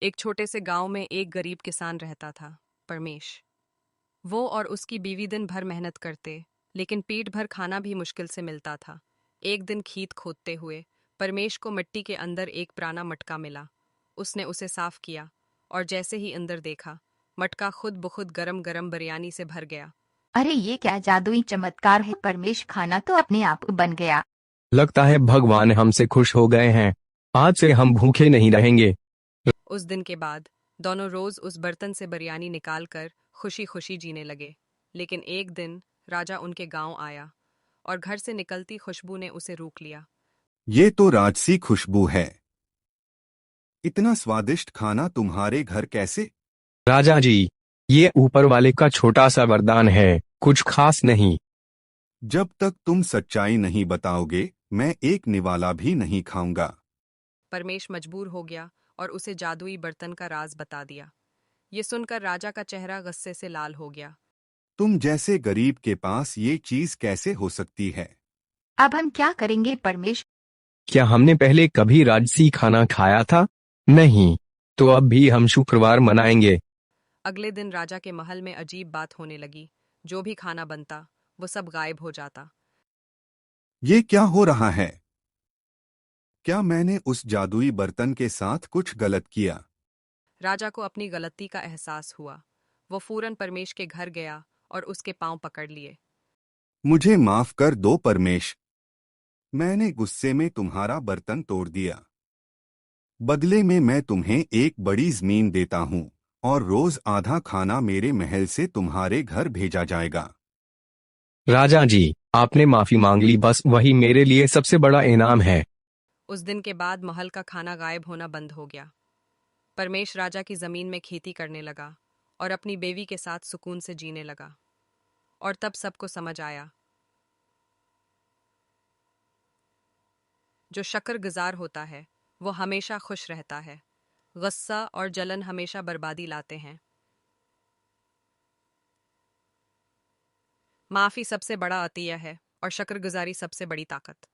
एक छोटे से गांव में एक गरीब किसान रहता था, परमेश। वो और उसकी बीवी दिन भर मेहनत करते, लेकिन पेट भर खाना भी मुश्किल से मिलता था। एक दिन खेत खोदते हुए परमेश को मिट्टी के अंदर एक पुराना मटका मिला। उसने उसे साफ किया और जैसे ही अंदर देखा, मटका खुद ब खुद गरम गरम बिरयानी से भर गया। अरे ये क्या जादुई चमत्कार है परमेश, खाना तो अपने आप बन गया। लगता है भगवान हमसे खुश हो गए हैं। आज से हम भूखे नहीं रहेंगे। उस दिन के बाद दोनों रोज उस बर्तन से बिरयानी निकाल कर खुशी खुशी जीने लगे। लेकिन एक दिन राजा उनके गांव आया और घर से निकलती खुशबू ने उसे रोक लिया। ये तो राजसी खुशबू है। इतना स्वादिष्ट खाना तुम्हारे घर कैसे? राजा जी, ये ऊपर वाले का छोटा सा वरदान है, कुछ खास नहीं। जब तक तुम सच्चाई नहीं बताओगे, मैं एक निवाला भी नहीं खाऊंगा। परमेश मजबूर हो गया और उसे जादुई बर्तन का राज बता दिया। ये सुनकर राजा का चेहरा गुस्से से लाल हो गया। तुम जैसे गरीब के पास ये चीज कैसे हो सकती है? अब हम क्या करेंगे परमेश? क्या हमने पहले कभी राजसी खाना खाया था? नहीं। तो अब भी हम शुक्रवार मनाएंगे। अगले दिन राजा के महल में अजीब बात होने लगी। जो भी खाना बनता, वो सब गायब हो जाता। ये क्या हो रहा है? क्या मैंने उस जादुई बर्तन के साथ कुछ गलत किया? राजा को अपनी गलती का एहसास हुआ। वो फौरन परमेश के घर गया और उसके पांव पकड़ लिए। मुझे माफ कर दो परमेश। मैंने गुस्से में तुम्हारा बर्तन तोड़ दिया। बदले में मैं तुम्हें एक बड़ी जमीन देता हूँ और रोज आधा खाना मेरे महल से तुम्हारे घर भेजा जाएगा। राजा जी, आपने माफी मांग ली, बस वही मेरे लिए सबसे बड़ा इनाम है। उस दिन के बाद महल का खाना गायब होना बंद हो गया। परमेश राजा की जमीन में खेती करने लगा और अपनी बेवी के साथ सुकून से जीने लगा। और तब सबको समझ आया, जो शुक्रगुजार होता है वो हमेशा खुश रहता है। गुस्सा और जलन हमेशा बर्बादी लाते हैं। माफी सबसे बड़ा अतिया है और शुक्रगुजारी सबसे बड़ी ताकत।